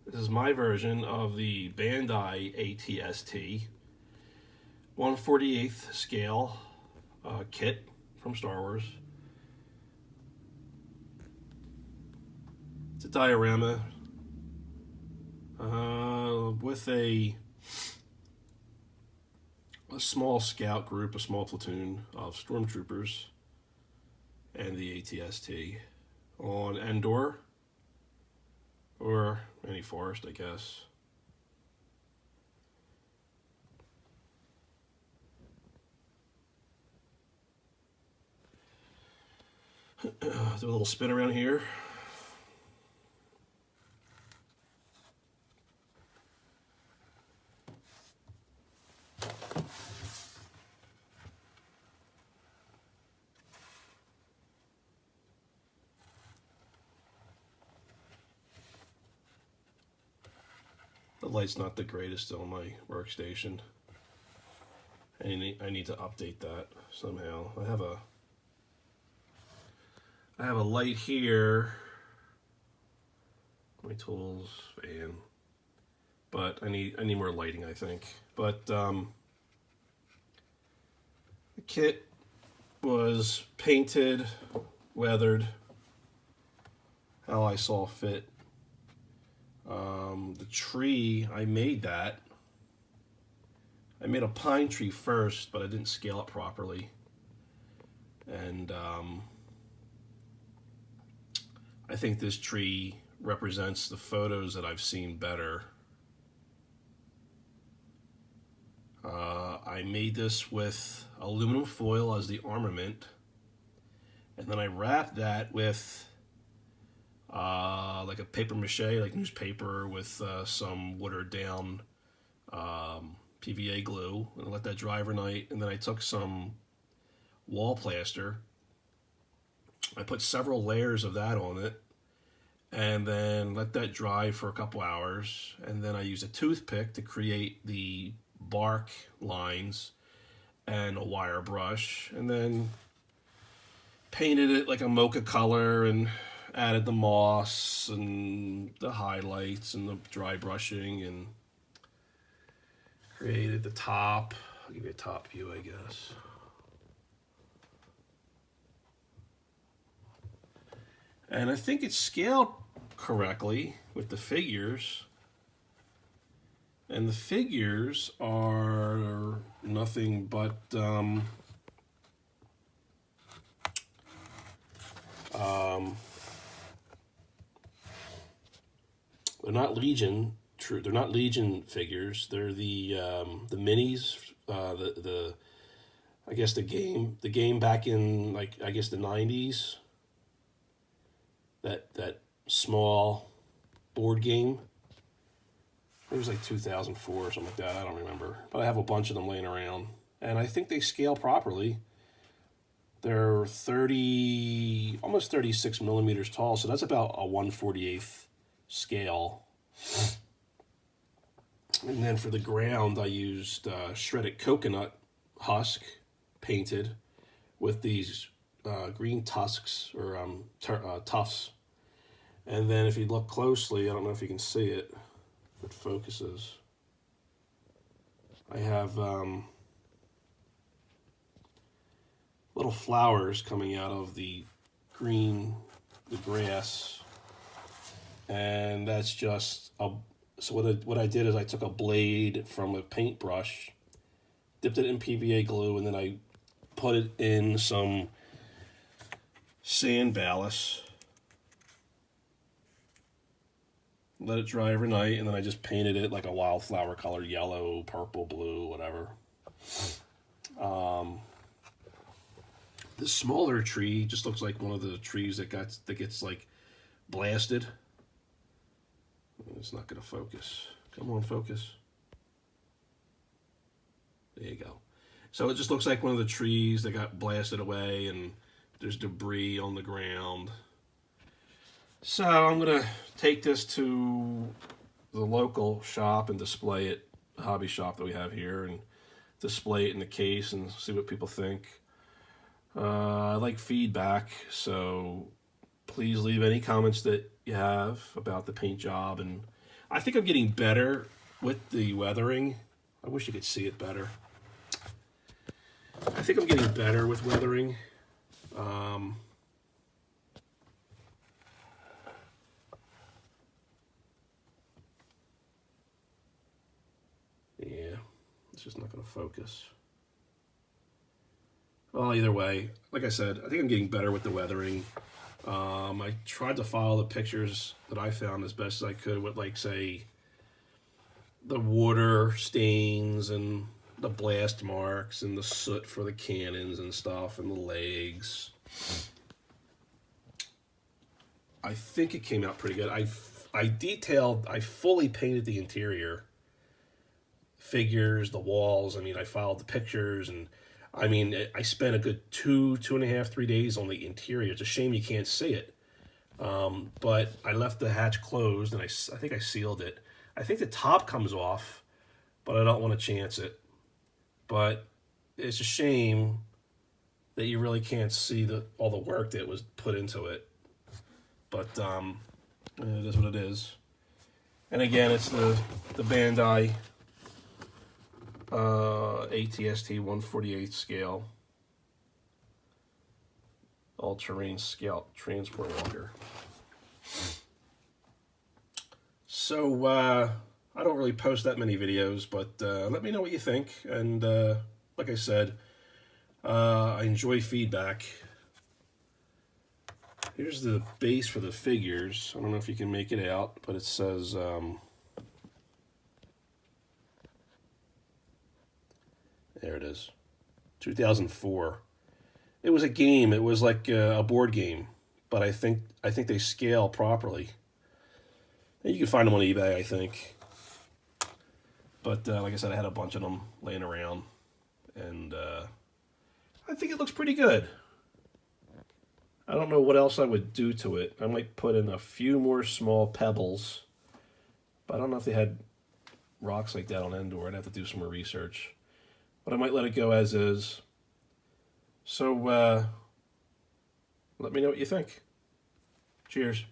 This is my version of the Bandai ATST 1/48th scale kit from Star Wars. It's a diorama with a small scout group, a small platoon of stormtroopers, and the ATST on Endore, or any forest, I guess. Do a little spin around here. The light's not the greatest on my workstation. I need to update that somehow. I have a light here. My tools, fan. But I need more lighting, I think. But the kit was painted, weathered, how I saw fit. The tree, I made that. I made a pine tree first, but I didn't scale it properly. And I think this tree represents the photos that I've seen better. I made this with aluminum foil as the armament, and then I wrapped that with like a paper mache, like newspaper, with some watered down PVA glue, and I let that dry overnight. And then I took some wall plaster. I put several layers of that on it, and then let that dry for a couple hours. And then I used a toothpick to create the bark lines and a wire brush, and then painted it like a mocha color and added the moss and the highlights and the dry brushing and created the top. I'll give you a top view, I guess. And I think it's scaled correctly with the figures. And the figures are nothing but they're not Legion. True, they're not Legion figures. They're the minis. The I guess the game back in, like, I guess the 90s. That small board game. It was like 2004 or something like that. I don't remember, but I have a bunch of them laying around, and I think they scale properly. They're 30, almost 36 millimeters tall, so that's about a 1/48th scale. And then for the ground, I used shredded coconut husk painted with these green tusks, or tufts. And then if you look closely, I don't know if you can see it, if it focuses, I have little flowers coming out of the grass, and that's just so what I did is I took a blade from a paintbrush, dipped it in PVA glue, and then I put it in some sand ballast, let it dry overnight, and then I just painted it like a wildflower color, yellow, purple, blue, whatever. The smaller tree just looks like one of the trees that gets like blasted. It's not going to focus. Come on, focus. There you go. So it just looks like one of the trees that got blasted away, and there's debris on the ground. So I'm going to take this to the local shop and display it, hobby shop that we have here, and display it in the case and see what people think. I like feedback, so please leave any comments that you have about the paint job. And I think I'm getting better with the weathering. I wish you could see it better. I think I'm getting better with weathering. Yeah, it's just not going to focus. Well, either way, like I said, I think I'm getting better with the weathering. I tried to follow the pictures that I found as best as I could with, like, say, the water stains and the blast marks and the soot for the cannons and stuff and the legs. I think it came out pretty good. I fully painted the interior, figures, the walls. I mean, I followed the pictures, and I mean, I spent a good 2.5, 3 days on the interior. It's a shame you can't see it. But I left the hatch closed, and I think I sealed it. I think the top comes off, but I don't want to chance it. But it's a shame that you really can't see all the work that was put into it. But it is what it is. And again, it's the Bandai ATST 148 scale all-terrain scout transport walker. So I don't really post that many videos, but let me know what you think. And like I said, I enjoy feedback. Here's the base for the figures. I don't know if you can make it out, but it says there it is, 2004. It was a game. It was like a board game, but I think they scale properly. And you can find them on eBay, I think. But like I said, I had a bunch of them laying around, and I think it looks pretty good. I don't know what else I would do to it. I might put in a few more small pebbles, but I don't know if they had rocks like that on Endore. I'd have to do some more research. But I might let it go as is. So let me know what you think. Cheers.